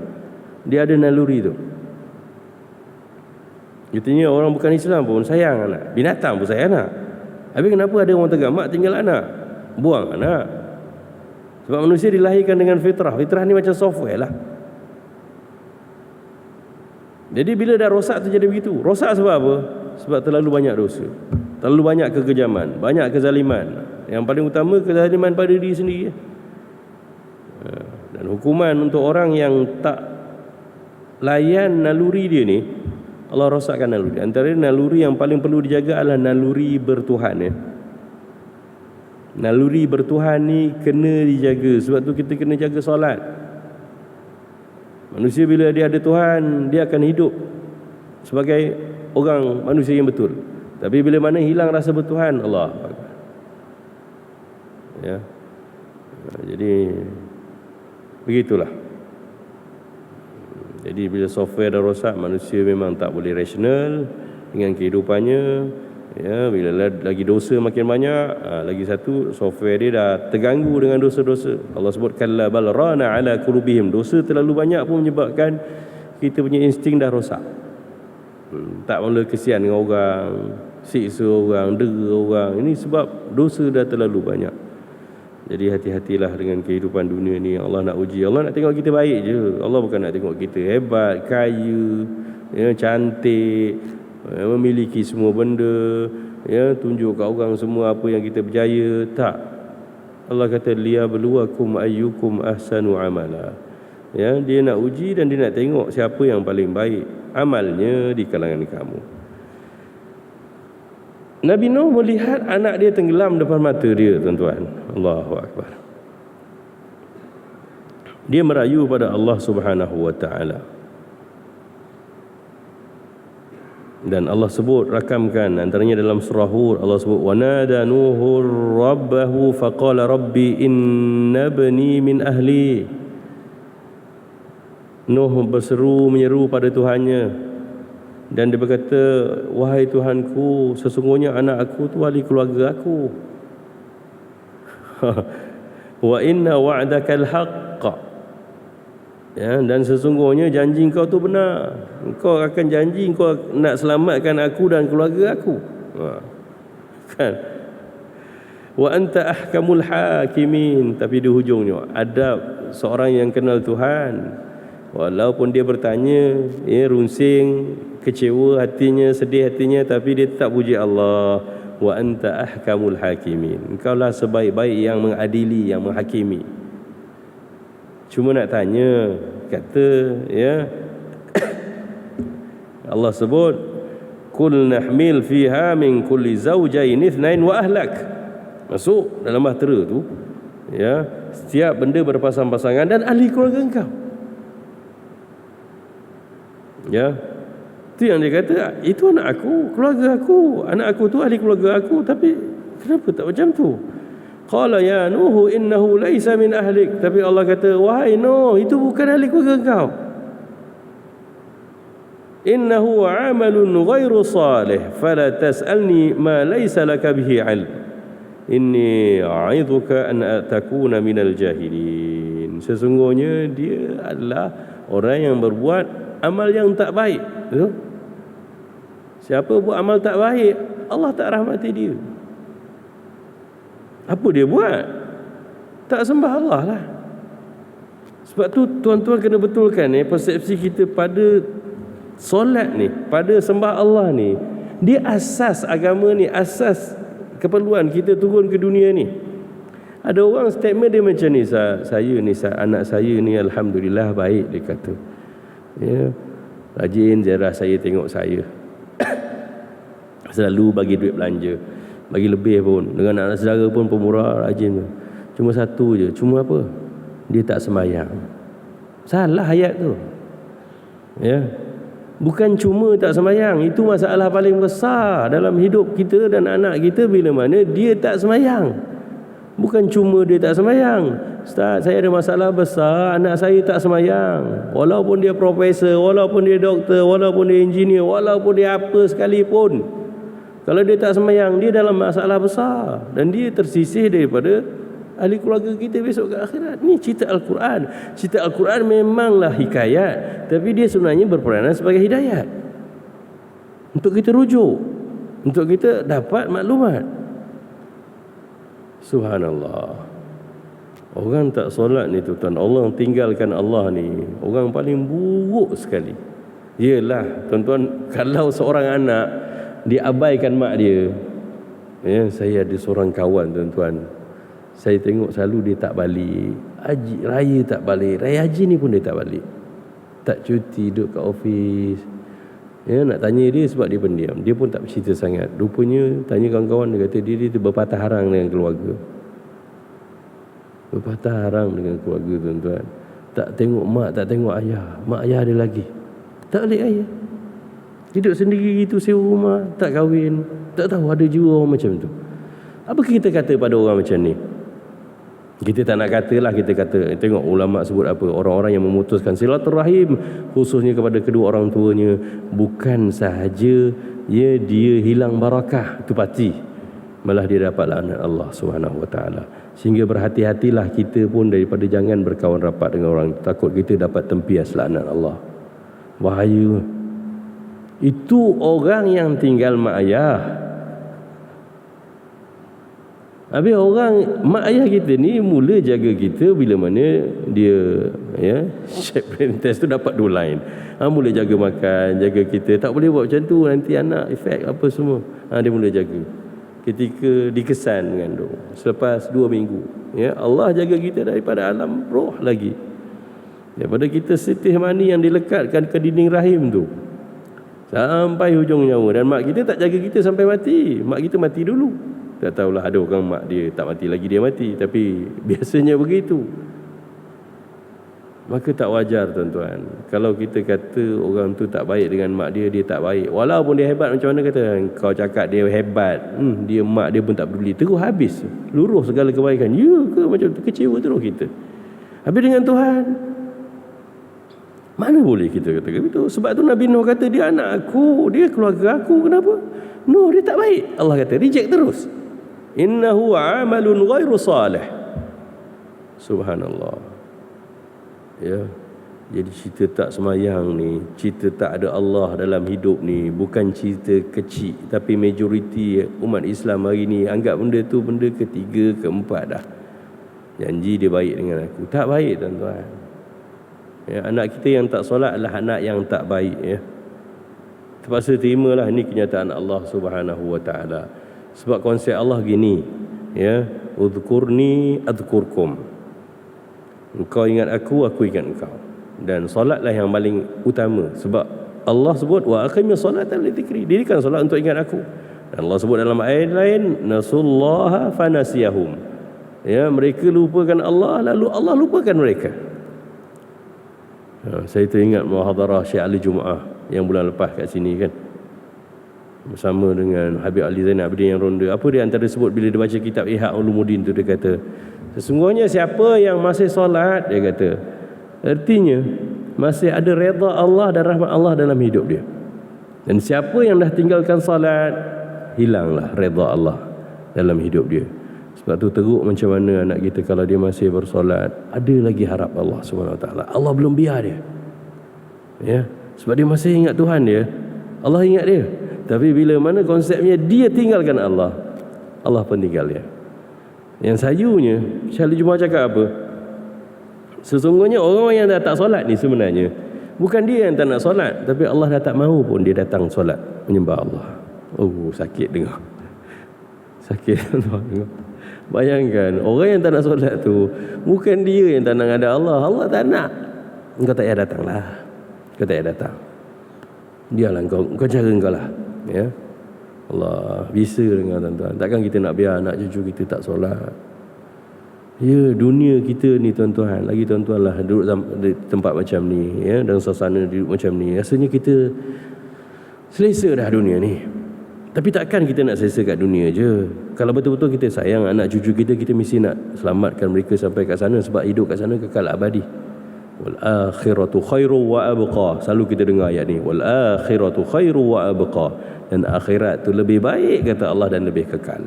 dia ada naluri tu. Artinya orang bukan Islam pun sayang anak, binatang pun sayang anak. Habis kenapa ada orang tergamak tinggal anak, buang anak? Sebab manusia dilahirkan dengan fitrah. Fitrah ni macam software lah. Jadi bila dah rosak tu jadi begitu. Rosak sebab apa? Sebab terlalu banyak dosa, terlalu banyak kekejaman, banyak kezaliman. Yang paling utama kezaliman pada diri sendiri. Dan hukuman untuk orang yang tak layan naluri dia ni, Allah rosakkan naluri. Antara naluri yang paling perlu dijaga adalah naluri bertuhan, ya. Naluri bertuhan ni kena dijaga. Sebab tu kita kena jaga solat. Manusia bila dia ada Tuhan, dia akan hidup sebagai orang manusia yang betul. Tapi bila mana hilang rasa bertuhan, Allah, ya, Jadi begitulah. Jadi bila software dah rosak, manusia memang tak boleh rasional dengan kehidupannya. Ya, bila lagi dosa makin banyak, lagi satu software dia dah terganggu dengan dosa-dosa. Allah sebut kalla bal rana ala qulubihim. Dosa terlalu banyak pun menyebabkan kita punya insting dah rosak. Tak mula kesian dengan orang, siksa orang, dera orang. Ini sebab dosa dah terlalu banyak. Jadi hati-hatilah dengan kehidupan dunia ni. Allah nak uji. Allah nak tengok kita baik je. Allah bukan nak tengok kita hebat, kaya, ya, cantik, memiliki semua benda, ya, tunjuk kat orang semua apa yang kita berjaya. Tak. Allah kata liyabluwakum ayyukum ahsanu amala. Ya, dia nak uji dan dia nak tengok siapa yang paling baik amalnya di kalangan kamu. Nabi Nuh melihat anak dia tenggelam depan mata dia, tuan-tuan. Allahu Akbar. Dia merayu pada Allah Subhanahu wa taala. Dan Allah sebut, rakamkan antaranya dalam surah Hud, Allah sebut wa nada nuhur rabbahu faqala rabbi inna ibni min ahli. Nuh berseru menyeru pada Tuhannya dan dia berkata, wahai Tuhanku, sesungguhnya anak aku tu ahli keluarga aku. Wa inna wa'dakal haqq. Ya, dan sesungguhnya janji kau tu benar. Kau akan janji kau nak selamatkan aku dan keluarga aku. Kan? Wa anta ahkamul hakimin. Tapi di hujungnya adab seorang yang kenal Tuhan. Walaupun dia bertanya, ya, runsing, kecewa hatinya, sedih hatinya, tapi dia tetap puji Allah. Wa anta ahkamul hakimin. Engkaulah sebaik-baik yang mengadili, yang menghakimi. Cuma nak tanya, kata, ya, Allah sebut kul nahmil fiha min kulli zawjayn ithnain wa ahlak. Masuk dalam bahtera tu, ya, setiap benda berpasang-pasangan dan ahli keluarga engkau. Ya, itu yang dia kata, itu anak aku, keluarga aku, anak aku tu ahli keluarga aku. Tapi kenapa tak macam tu? Qala ya Nuh innahu laisa min ahlik. Tapi Allah kata, wahai Nuh, itu bukan ahli keluarga engkau. Innahu amalun ghairu salih fala tas'alni ma laisa laka bihi ilm. Inni a'idhuka an takuna minal jahilin. Sesungguhnya dia adalah orang yang berbuat amal yang tak baik. Siapa buat amal tak baik, Allah tak rahmati dia. Apa dia buat? Tak sembah Allah lah. Sebab tu tuan-tuan kena betulkan persepsi kita pada solat ni, pada sembah Allah ni. Dia asas agama ni, asas keperluan kita turun ke dunia ni. Ada orang statement dia macam ni, anak saya ni alhamdulillah baik, dia kata. Ya, rajin ziarah saya, tengok saya. Selalu bagi duit belanja, bagi lebih pun. Dengan anak saudara pun pemurah, rajin. Cuma satu je, cuma apa? Dia tak sembahyang. Salah ayat tu. Ya. Bukan cuma tak sembahyang, itu masalah paling besar dalam hidup kita dan anak kita bila mana dia tak sembahyang. Bukan cuma dia tak sembahyang. Ustaz, saya ada masalah besar, anak saya tak sembahyang. Walaupun dia profesor, walaupun dia doktor, walaupun dia engineer, walaupun dia apa sekalipun, kalau dia tak sembahyang, dia dalam masalah besar. Dan dia tersisih daripada ahli keluarga kita besok ke akhirat. Ni cerita Al-Quran. Cerita Al-Quran memanglah hikayat, tapi dia sebenarnya berperanan sebagai hidayat untuk kita rujuk, untuk kita dapat maklumat. Subhanallah. Orang tak solat ni tuan, Allah tinggalkan Allah ni, orang paling buruk sekali. Yelah tuan-tuan, kalau seorang anak dia abaikan mak dia. Ya, saya ada seorang kawan tuan-tuan, saya tengok selalu dia tak balik haji, raya tak balik, raya haji ni pun dia tak balik, tak cuti, duduk kat office. Ya, nak tanya dia sebab dia pendiam, dia pun tak bercerita sangat. Rupanya tanya kawan-kawan, dia kata dia tu berpatah harang dengan keluarga. Berpatah harang dengan keluarga tuan-tuan. Tak tengok mak, tak tengok ayah. Mak ayah ada lagi, tak balik ayah. Hidup sendiri itu, sewa rumah, tak kahwin. Tak tahu ada jiwa orang macam tu. Apa kita kata pada orang macam ni? Kita tak nak katalah, kita kata tengok ulama sebut apa, orang-orang yang memutuskan silaturahim khususnya kepada kedua orang tuanya, bukan sahaja dia hilang barakah, itu pasti, malah dia dapat laknat Allah Subhanahu wa taala. Sehingga berhati-hatilah kita pun daripada jangan berkawan rapat dengan orang, takut kita dapat tempias laknat Allah. Bahaya. Itu orang yang tinggal mak ayah. Habis orang mak ayah kita ni mula jaga kita bila mana dia shape parentals tu dapat dua line. Mula jaga makan, jaga kita. Tak boleh buat macam tu, nanti anak efek apa semua. Dia mula jaga. Ketika dikesan mengandung, selepas 2 minggu, Allah jaga kita daripada alam roh lagi. Daripada kita setih mani yang dilekatkan ke dinding rahim tu sampai hujung nyawa. Dan mak kita tak jaga kita sampai mati. Mak kita mati dulu. Tak tahulah, ada orang mak dia tak mati lagi dia mati, tapi biasanya begitu. Maka tak wajar tuan-tuan kalau kita kata orang tu tak baik dengan mak dia, dia tak baik. Walaupun dia hebat macam mana kata, kau cakap dia hebat, dia mak dia pun tak peduli, terus habis, luruh segala kebaikan. Ya ke? Macam tu, kecewa terus kita. Habis dengan Tuhan, mana boleh kita kata begitu? Sebab tu Nabi Nuh kata, dia anak aku, dia keluarga aku. Kenapa? Nuh dia tak baik. Allah kata reject terus. Innahu amalun ghairu salih. Subhanallah. Ya. Jadi cerita tak semayang ni, cerita tak ada Allah dalam hidup ni, bukan cerita kecil, tapi majoriti umat Islam hari ni anggap benda tu benda ketiga, keempat dah. Janji dia baik dengan aku, tak baik tuan-tuan. Anak kita yang tak solat adalah anak yang tak baik. Terpaksa terimalah, ini kenyataan Allah Subhanahu wa taala. Sebab konsep Allah gini, udhkurni adhkurkum. Engkau ingat aku ingat engkau. Dan solatlah yang paling utama. Sebab Allah sebut wa aqimis solata li dzikri, dirikan solat untuk ingat aku. Dan Allah sebut dalam ayat lain, nasullaha fanasiyahum. Mereka lupakan Allah, lalu Allah lupakan mereka. Saya teringat muhadarah Syekh Ali Jumaah yang bulan lepas kat sini kan, bersama dengan Habib Ali Zainal Abidin yang ronda. Apa dia antara sebut bila dia baca kitab Ihya Ulumuddin tu, dia kata sesungguhnya siapa yang masih solat, dia kata artinya masih ada redha Allah dan rahmat Allah dalam hidup dia. Dan siapa yang dah tinggalkan solat, hilanglah redha Allah dalam hidup dia. Sebab tu teruk macam mana anak kita kalau dia masih bersolat, ada lagi harap Allah SWT. Allah belum biar dia. Sebab dia masih ingat Tuhan dia, Allah ingat dia. Tapi bila mana konsepnya dia tinggalkan Allah, Allah pun tinggal dia. Yang sayunya, Syekh Jumaah cakap apa? Sesungguhnya orang yang dah tak solat ni sebenarnya bukan dia yang tak nak solat, tapi Allah dah tak mahu pun dia datang solat menyembah Allah. Oh, sakit dengar. Sakit dengar. Bayangkan orang yang tak nak solat tu, bukan dia yang tak nak ada Allah, Allah tak nak. Engkau tak payah datanglah. Kau tak payah datang. Biarlah kau cara engkau lah. Allah bisa dengan tuan-tuan. Takkan kita nak biar anak cucu kita tak solat. Dunia kita ni tuan-tuan, lagi tuan-tuan lah duduk di tempat macam ni, dalam suasana duduk macam ni, rasanya kita selesa dah dunia ni. Tapi takkan kita nak selesa kat dunia je. Kalau betul-betul kita sayang anak cucu kita, kita mesti nak selamatkan mereka sampai kat sana. Sebab hidup kat sana kekal abadi. Wal akhiratu khairu wa abqa. Selalu kita dengar ayat ni, wal akhiratu khairu wa abqa. Dan akhirat tu lebih baik kata Allah dan lebih kekal.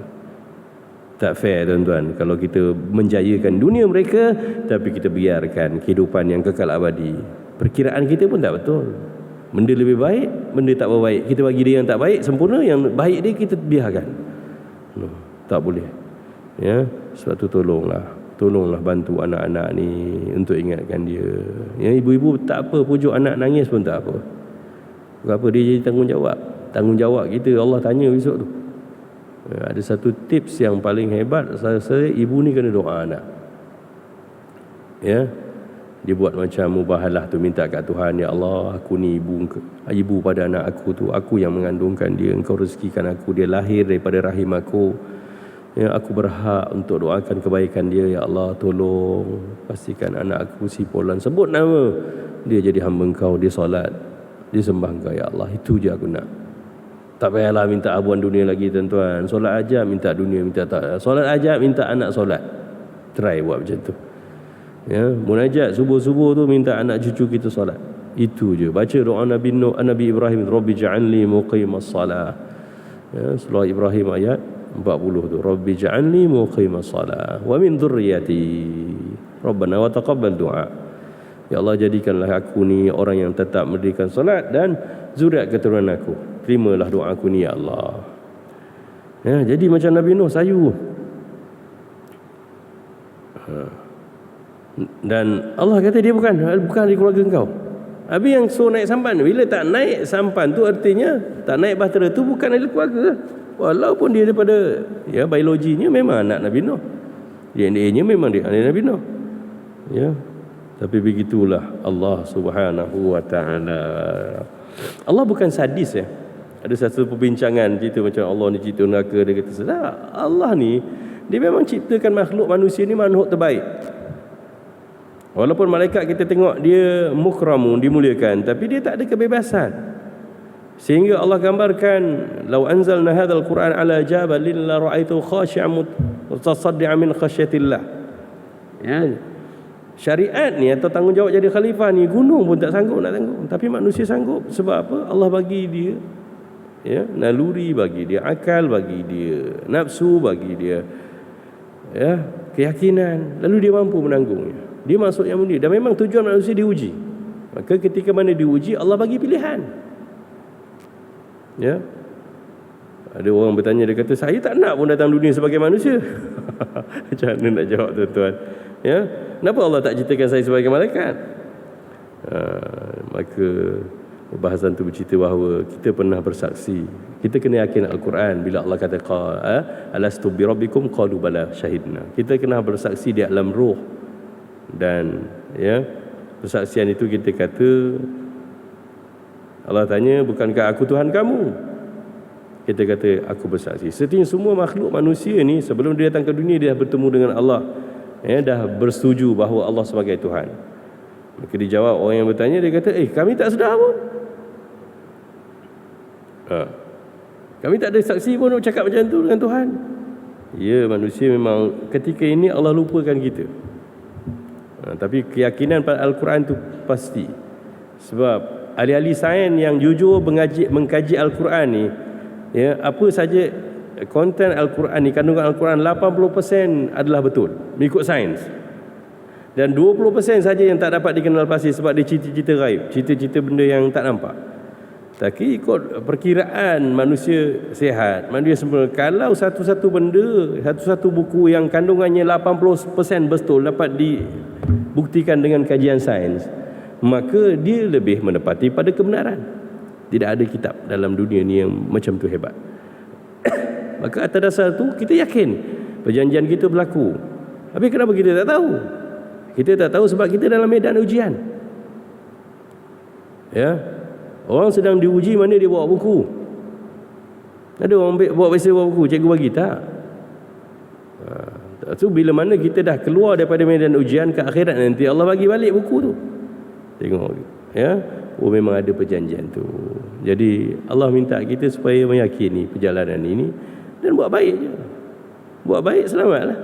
Tak fair tuan-tuan kalau kita menjayakan dunia mereka tapi kita biarkan kehidupan yang kekal abadi. Perkiraan kita pun tak betul. Benda lebih baik, benda tak berbaik, kita bagi dia yang tak baik sempurna, yang baik dia kita biarkan. Tak boleh. Sebab tu tolonglah bantu anak-anak ni untuk ingatkan dia. Ibu-ibu tak apa, pujuk anak nangis pun tak apa. Apa dia jadi tanggungjawab kita, Allah tanya besok tu. Ada satu tips yang paling hebat, saya ibu ni kena doa anak. Dia buat macam mubahalah tu, minta kat Tuhan, ya Allah, aku ni ibu pada anak aku tu, aku yang mengandungkan dia, engkau rezekikan aku, dia lahir daripada rahim aku. Aku berhak untuk doakan kebaikan dia, ya Allah, tolong pastikan anak aku si Polan, sebut nama dia jadi hamba engkau, dia solat, dia sembah engkau, ya Allah. Itu je aku nak. Tak payahlah minta abuan dunia lagi tuan-tuan. Solat aja minta dunia, minta tak. Solat aja minta anak solat. Try buat macam tu. Ya, munajat subuh-subuh tu minta anak cucu kita solat. Itu je. Baca doa Nabi Ibrahim, Rabbi ja'alni muqimas salah. Ya, surah Ibrahim ayat 40 tu. Rabbi ja'alni muqimas salah wa min dhurriyyati. Rabbana wa taqabbal du'a. Ya Allah, jadikanlah aku ni orang yang tetap mendirikan solat dan zuriat keturunan aku. Terimalah doa aku ni ya Allah. Ya, jadi macam Nabi Nuh sayu. Dan Allah kata dia bukan dari keluarga engkau. Habis yang suruh naik sampan, bila tak naik sampan tu artinya tak naik bahtera tu bukan ahli keluarga. Walaupun dia daripada biologinya memang anak Nabi Nuh. DNA-nya memang dia anak Nabi Nuh. Ya. Tapi begitulah Allah Subhanahu wa taala. Allah bukan sadis ya. Ada satu perbincangan cerita macam Allah ni cerita neraka, dia kata sedar. Allah ni dia memang ciptakan makhluk manusia ni makhluk terbaik. Walaupun malaikat kita tengok dia mukramun, dimuliakan, tapi dia tak ada kebebasan. Sehingga Allah gambarkan, "Lau anzalna hadzal Qur'an 'ala jabalin la ra'aitu khashi'an mutasaddi'an min khasyatillah." Ya. Syariat ni atau tanggungjawab jadi khalifah ni, gunung pun tak sanggup nak tanggung, tapi manusia sanggup. Sebab apa? Allah bagi dia naluri, bagi dia akal, bagi dia nafsu, bagi dia keyakinan, lalu dia mampu menanggungnya. Dia masuk yang mulia. Dan memang tujuan manusia diuji. Maka ketika mana diuji, Allah bagi pilihan. Ya. Ada orang bertanya, dia kata, saya tak nak pun datang dunia sebagai manusia. Macam mana nak jawab tuan-tuan? Ya. Kenapa Allah tak ciptakan saya sebagai malaikat? Maka bahasan tu bercerita bahawa kita pernah bersaksi. Kita kena yakin Al-Quran bila Allah kata alastu bi rabbikum qalu bala syahidna. Kita kena bersaksi di alam roh. Dan persaksian itu kita kata, Allah tanya, bukankah aku Tuhan kamu? Kita kata, aku bersaksi. Setiap semua makhluk manusia ni sebelum dia datang ke dunia, dia dah bertemu dengan Allah, dah bersetuju bahawa Allah sebagai Tuhan. Maka dijawab orang yang bertanya, dia kata, kami tak sedar pun. Kami tak ada saksi pun nak cakap macam tu dengan Tuhan. Ya, manusia memang ketika ini Allah lupakan kita. Tapi keyakinan pada Al-Quran tu pasti. Sebab ahli-ahli sains yang jujur mengkaji Al-Quran ni, apa saja konten Al-Quran ni, kandungan Al-Quran 80% adalah betul mengikut sains. Dan 20% saja yang tak dapat dikenal pasti sebab dia cerita-cerita gaib, cerita-cerita benda yang tak nampak. Tapi ikut perkiraan manusia sihat, manusia sempurna, kalau satu-satu benda, satu-satu buku yang kandungannya 80% betul dapat dibuktikan dengan kajian sains, maka dia lebih menepati pada kebenaran. Tidak ada kitab dalam dunia ni yang macam tu hebat. Maka atas dasar tu kita yakin perjanjian kita berlaku. Tapi kenapa kita tak tahu? Kita tak tahu sebab kita dalam medan ujian. Ya. Orang sedang diuji, mana dia bawa buku? Ada orang bawa biasa bawa buku, cikgu bagi tak? So bila mana kita dah keluar daripada medan ujian ke akhirat nanti, Allah bagi balik buku tu. Tengok, memang ada perjanjian tu. Jadi Allah minta kita supaya meyakini perjalanan ini dan buat baik je. Buat baik, selamatlah.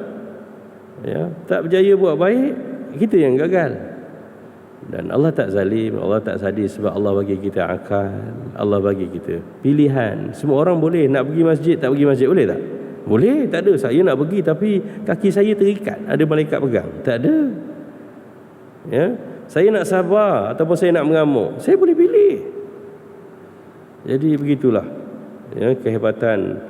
Tak berjaya buat baik, kita yang gagal. Dan Allah tak zalim, Allah tak sadis sebab Allah bagi kita akal, Allah bagi kita pilihan. Semua orang boleh nak pergi masjid, tak pergi masjid, boleh tak? Boleh, tak ada. Saya nak pergi tapi kaki saya terikat, ada malaikat pegang. Tak ada. Saya nak sabar ataupun saya nak mengamuk, saya boleh pilih. Jadi begitulah kehebatan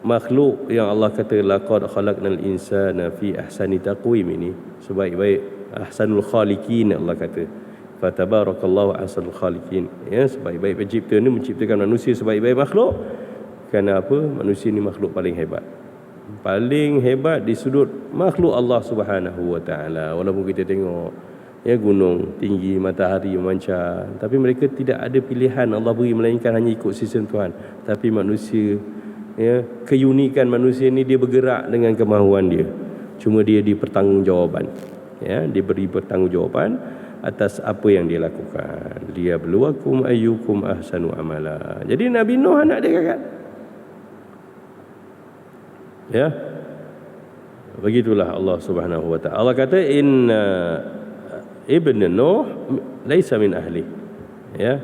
makhluk yang Allah kata laqad khalaqnal insana fi ahsani taqwim ini, sebaik-baik ahsanul khaliqin. Allah kata fatabarakallahu ahsanul khaliqin, sebaik-baik pencipta ni menciptakan manusia sebaik-baik makhluk. Kerana apa? Manusia ni makhluk paling hebat, paling hebat di sudut makhluk Allah Subhanahu wa taala. Walaupun kita tengok gunung tinggi, matahari memancar, tapi mereka tidak ada pilihan Allah beri melainkan hanya ikut sistem Tuhan. Tapi manusia, keunikan manusia ni, dia bergerak dengan kemahuan dia. Cuma dia dipertanggungjawaban. Diberi pertanggungjawaban atas apa yang dia lakukan. Liyabluwakum ayyukum ahsanu amala. Jadi Nabi Nuh anak dia kakak. Begitulah Allah Subhanahu wa taala. Allah kata inna ibn Nuh laisa min ahli. Ya.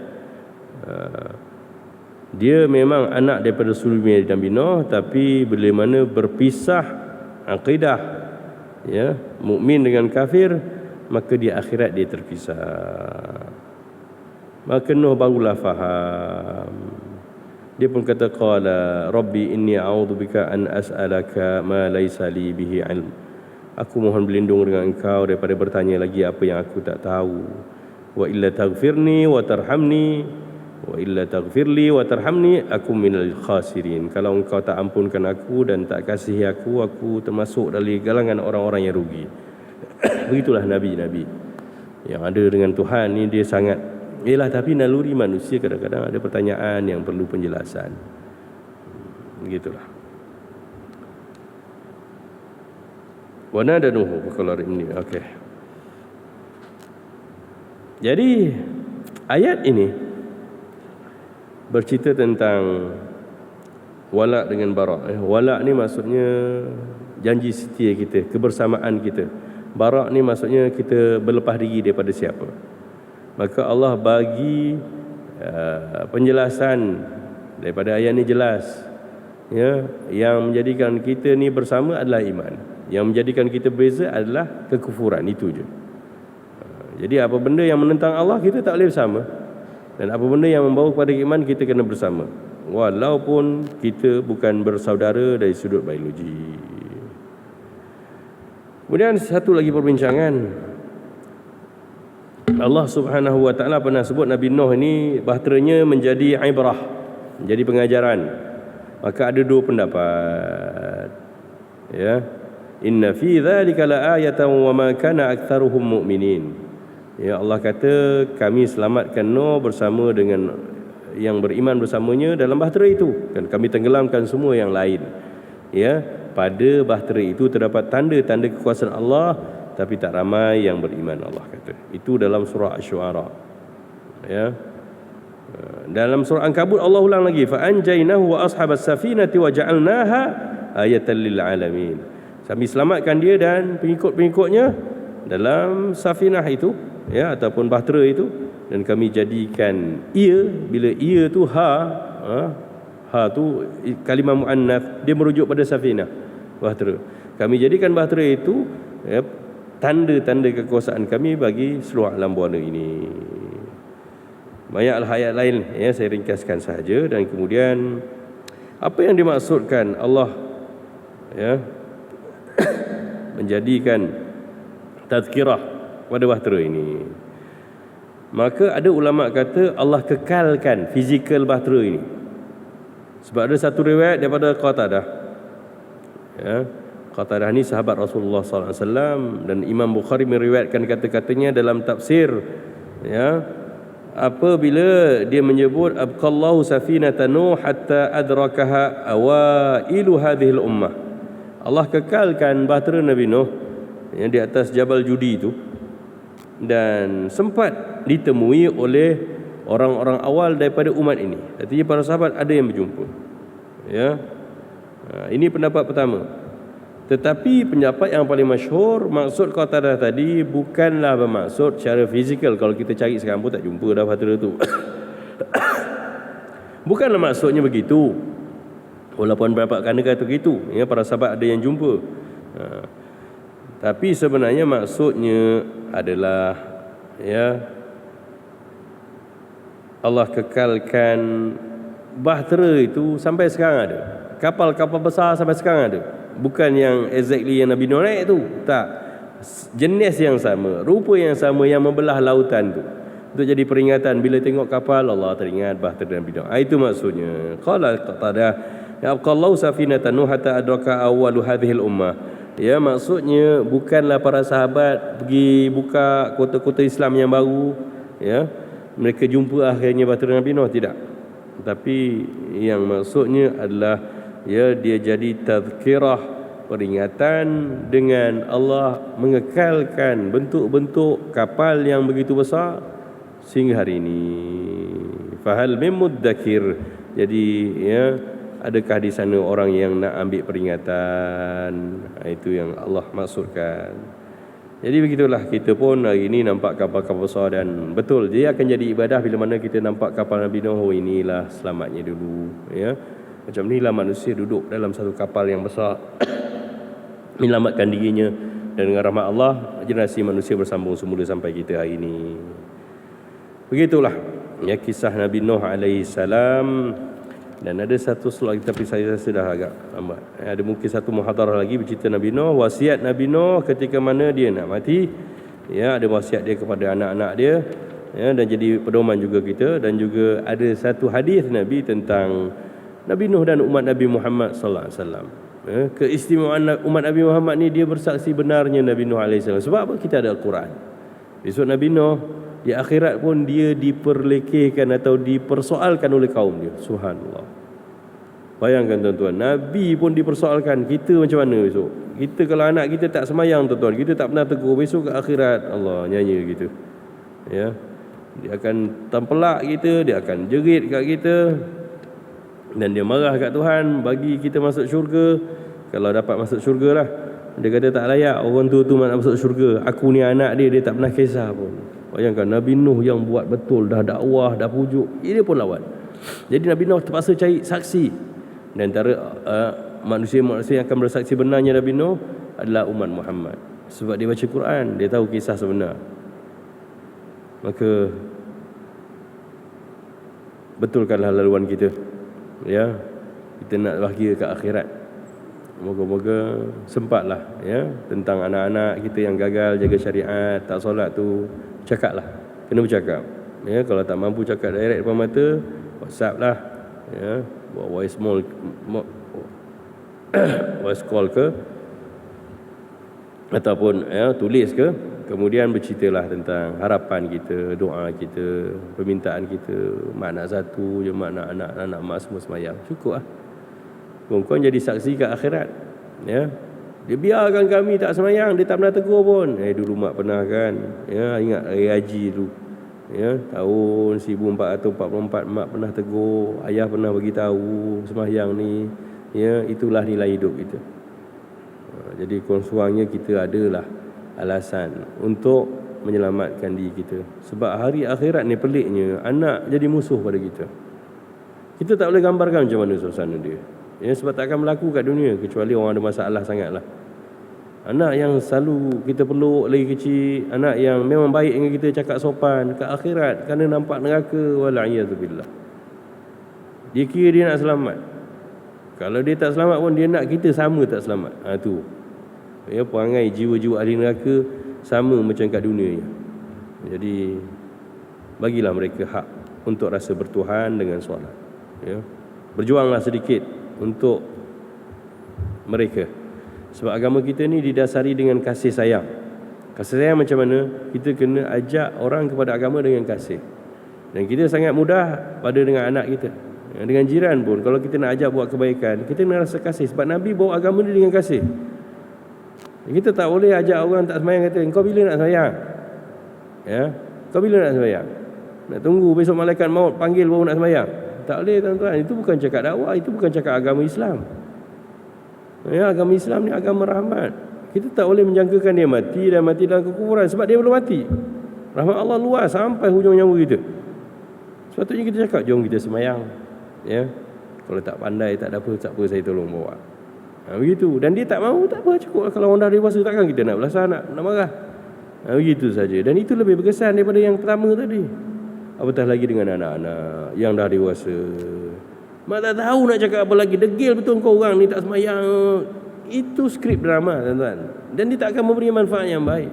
Dia memang anak daripada sulbi Nabi Nuh, tapi bila mana berpisah akidah, ya, mukmin dengan kafir, maka di akhirat dia terpisah. Maka Nuh barulah faham. Dia pun kata qala rabbi inni a'udzubika an as'alaka ma laysa li bihi ilm. Aku mohon berlindung dengan engkau daripada bertanya lagi apa yang aku tak tahu. Wa illa taghfirni wa tarhamni wa illa taghfirli wa tarhamni aku minal khasirin. Kalau engkau tak ampunkan aku dan tak kasihi aku termasuk dari galangan orang-orang yang rugi. Begitulah nabi-nabi yang ada dengan Tuhan ni, dia sangat tapi naluri manusia kadang-kadang ada pertanyaan yang perlu penjelasan. Begitulah. Wa nadanuhu kalau ini. Okey. Jadi ayat ini bercerita tentang wala' dengan bara'. Wala' ni maksudnya janji setia kita, kebersamaan kita. Bara' ni maksudnya kita berlepas diri daripada siapa. Maka Allah bagi penjelasan daripada ayat ni jelas, ya, yang menjadikan kita ni bersama adalah iman, yang menjadikan kita berbeza adalah kekufuran. Itu je. Jadi apa benda yang menentang Allah kita tak boleh bersama, dan apa benda yang membawa kepada iman kita kena bersama, walaupun kita bukan bersaudara dari sudut biologi. Kemudian satu lagi perbincangan, Allah Subhanahu wa taala pernah sebut Nabi Nuh ini bahteranya menjadi ibrah, menjadi pengajaran. Maka ada dua pendapat. Ya. Inna fi dzalika laayatan wa ma kana aktsaruhum mu'minin. Ya, Allah kata kami selamatkan Nuh bersama dengan yang beriman bersamanya dalam bahtera itu, dan kami tenggelamkan semua yang lain. Ya, pada bahtera itu terdapat tanda-tanda kekuasaan Allah, tapi tak ramai yang beriman, Allah kata. Itu dalam surah Asy-Syu'ara. Ya. Dalam surah Ankabut Allah ulang lagi, fa anjaynahu wa ashabas safinati wa ja'alnaha ayatan lil alamin. Kami selamatkan dia dan pengikut-pengikutnya dalam safinah itu, ya, ataupun bahtera itu, dan kami jadikan ia, bila ia tu ha tu kalimah muannats, dia merujuk pada safinah, bahtera. Kami jadikan bahtera itu, ya, tanda-tanda kekuasaan kami bagi seluruh alam buana ini. Banyak ayat lain, ya, saya ringkaskan sahaja. Dan kemudian apa yang dimaksudkan Allah, ya, menjadikan tazkirah pada bahtera ini? Maka ada ulama kata Allah kekalkan fizikal bahtera ini. Sebab ada satu riwayat daripada Qatadah, ya, Qatadah ni sahabat Rasulullah SAW, dan Imam Bukhari meriwayatkan kata-katanya dalam tafsir, ya, apabila dia menyebut abqallahu safinatan Nuh hatta adrakaha awailu hadhil ummah. Allah kekalkan bahtera Nabi Nuh yang di atas Jabal Judi itu, dan sempat ditemui oleh orang-orang awal daripada umat ini. Artinya para sahabat ada yang berjumpa. Ya. Ini pendapat pertama. Tetapi pendapat yang paling masyhur, maksud Qatadah tadi bukanlah bermaksud secara fizikal. Kalau kita cari sekarang pun tak jumpa dah bahtera tu. Bukanlah maksudnya begitu. Walaupun beberapa kali kata begitu, ya, para sahabat ada yang jumpa. Tapi sebenarnya maksudnya adalah, ya, Allah kekalkan bahtera itu sampai sekarang ada. Kapal-kapal besar sampai sekarang ada. Bukan yang exactly yang Nabi Nuh naik tu, tak. Jenis yang sama, rupa yang sama yang membelah lautan tu. Untuk jadi peringatan bila tengok kapal, Allah teringat bahtera Nabi Nuh. Itu maksudnya. Qala Qatadah, ya abqallahu safinatan Nuh hatta adraka awwalu hadhil ummah. Ya, maksudnya bukanlah para sahabat pergi buka kota-kota Islam yang baru, ya, mereka jumpa akhirnya bahtera Nabi Nuh, tidak. Tapi yang maksudnya adalah, ya, dia jadi tazkirah, peringatan dengan Allah mengekalkan bentuk-bentuk kapal yang begitu besar sehingga hari ini. Fahal min mudzakir. Jadi, ya, adakah di sana orang yang nak ambil peringatan? Itu yang Allah maksudkan. Jadi begitulah, kita pun hari ini nampak kapal-kapal besar, dan betul dia akan jadi ibadah bila mana kita nampak kapal Nabi Nuh. Oh, inilah selamatnya dulu, ya. Macam inilah manusia duduk dalam satu kapal yang besar menyelamatkan dirinya, dan dengan rahmat Allah generasi manusia bersambung semula sampai kita hari ini. Begitulah ya kisah Nabi Nuh alaihi salam. Dan ada satu slide tapi saya sudah agak lambat. Ada mungkin satu muhadarah lagi bercerita Nabi Nuh, wasiat Nabi Nuh ketika mana dia nak mati. Ya, ada wasiat dia kepada anak-anak dia, ya, dan jadi pedoman juga kita. Dan juga ada satu hadis Nabi tentang Nabi Nuh dan umat Nabi Muhammad sallallahu alaihi wasallam. Keistimewaan umat Nabi Muhammad ni, dia bersaksi benarnya Nabi Nuh alaihi salam. Sebab apa? Kita ada Al-Quran. Besok Nabi Nuh di akhirat pun dia diperlekehkan atau dipersoalkan oleh kaum dia. Subhanallah. Bayangkan tuan-tuan, Nabi pun dipersoalkan. Kita macam mana besok? Kita kalau anak kita tak semayang tuan-tuan, kita tak pernah tegur, besok ke akhirat Allah nyanyi gitu. Ya. Dia akan tampelak kita, dia akan jerit kat kita, dan dia marah kat Tuhan bagi kita masuk syurga. Kalau dapat masuk syurga lah. Dia kata tak layak orang tu nak masuk syurga. Aku ni anak dia, dia tak pernah kisah pun. Bayangkan Nabi Nuh yang buat betul, dah dakwah, dah pujuk, dia pun lawan. Jadi Nabi Nuh terpaksa cari saksi. Dan antara manusia-manusia yang akan bersaksi benarnya Nabi Nuh adalah umat Muhammad. Sebab dia baca Quran, dia tahu kisah sebenar. Maka betulkanlah laluan kita. Ya, kita nak bahagia ke akhirat. Moga-moga sempatlah ya, tentang anak-anak kita yang gagal jaga syariat, tak solat tu, cakaplah. Kena bercakap. Ya, kalau tak mampu cakap direct depan mata, WhatsApp lah. Ya, buat voice call ke, ataupun ya, tulis ke. Kemudian berceritalah tentang harapan kita, doa kita, permintaan kita. Mak nak satu je, mak nak anak mak semua semayang. Cukup lah. Kau jadi saksi ke akhirat. Ya. Dia biarkan kami tak semayang, dia tak pernah tegur pun. Dulu mak pernah kan. Ya, ingat hari haji dulu. Ya, tahun 1444 mak pernah tegur, ayah pernah bagi tahu semayang ni. Ya, itulah nilai hidup kita. Jadi kurang-kurangnya kita adalah alasan untuk menyelamatkan diri kita. Sebab hari akhirat ni peliknya, anak jadi musuh pada kita. Kita tak boleh gambarkan macam mana suasana dia. Ya, sebab tak akan berlaku kat dunia kecuali orang ada masalah sangatlah. Anak yang selalu kita peluk lagi kecil, anak yang memang baik dengan kita, cakap sopan, ke akhirat kerana nampak neraka, wala'iyadzubillah. Dia kira dia nak selamat. Kalau dia tak selamat pun dia nak kita sama tak selamat. Tu. Ya, perangai jiwa-jiwa ahli neraka sama macam kat dunia. Jadi bagilah mereka hak untuk rasa bertuhan dengan solat. Ya. Berjuanglah sedikit untuk mereka. Sebab agama kita ni didasari dengan kasih sayang. Kasih sayang macam mana? Kita kena ajak orang kepada agama dengan kasih. Dan kita sangat mudah pada dengan anak kita. Dengan jiran pun, kalau kita nak ajak buat kebaikan, kita kena rasa kasih. Sebab Nabi bawa agama ni dengan kasih. Kita tak boleh ajak orang tak sembahyang, kata, kau bila nak sembahyang? Ya, kau bila nak sembahyang? Nak tunggu besok malaikat maut panggil baru nak sembahyang? Tak boleh tuan-tuan. Itu bukan cakap dakwah, itu bukan cakap agama Islam. Ya, agama Islam ni agama rahmat. Kita tak boleh menjangkakan dia mati dan mati dalam kekufuran sebab dia belum mati. Rahmat Allah luas sampai hujung nyawa kita. Sepatutnya kita cakap, jom kita sembahyang. Ya. Kalau tak pandai, tak ada apa, tak apa, saya tolong bawa. Begitu. Dan dia tak mahu, tak apa, cukup. Kalau orang dah dewasa, takkan kita nak belasah, nak marah. Begitu saja. Dan itu lebih berkesan daripada yang pertama tadi. Apatah lagi dengan anak-anak yang dah dewasa. Mak tak tahu nak cakap apa lagi. Degil betul kau orang ni tak semayang. Itu skrip drama, tuan-tuan. Dan dia tak akan memberi manfaat yang baik.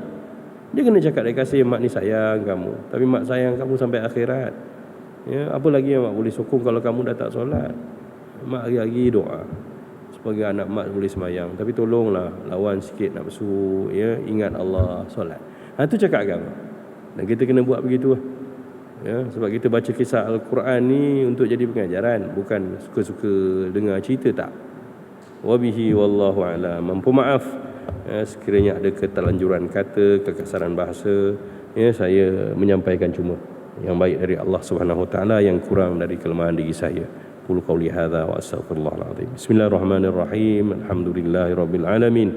Dia kena cakap dia kasih, mak ni sayang kamu, tapi mak sayang kamu sampai akhirat. Ya, apa lagi yang mak boleh sokong kalau kamu dah tak solat? Mak hari-hari doa sebagai anak mak boleh semayang, tapi tolonglah lawan sikit nafsu, ya, ingat Allah, solat. Itu cakap agama. Dan kita kena buat begitu lah. Ya, sebab kita baca kisah Al-Quran ni untuk jadi pengajaran, bukan suka-suka dengar cerita, tak. Wabihi wallahu a'lam. Maaf ya, sekiranya ada keterlanjuran kata, kekasaran bahasa, ya, saya menyampaikan cuma yang baik dari Allah Subhanahu Wa Taala, yang kurang dari kelemahan diri saya. أقول قولي هذا وأستغفر الله العظيم. بسم الله الرحمن الرحيم. الحمد لله رب العالمين،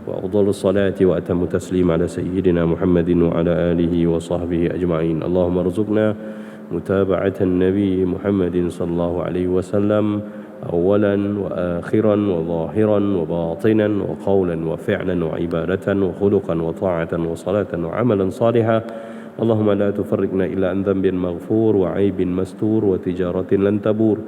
وأفضل الصلاة وأتم التسليم على سيدنا محمد وعلى آله وصحبه أجمعين. اللهم ارزقنا متابعة النبي محمد صلى الله عليه وسلم أولا وآخرا وظاهرا وباطنا وقولا وفعلا وعبادة وخلقا وطاعة وصلاة وعملا صالحا. اللهم لا تفرقنا إلا عن ذنب مغفور وعيب مستور وتجارة لن تبور،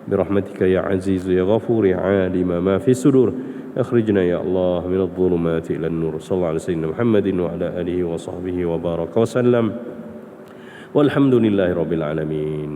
برحمتك يا عزيز يا غفور يا عالم ما في الصدور. أخرجنا يا الله من الظلمات إلى النور. صلى الله على سيدنا محمد وعلى آله وصحبه وبارك وسلم، والحمد لله رب العالمين.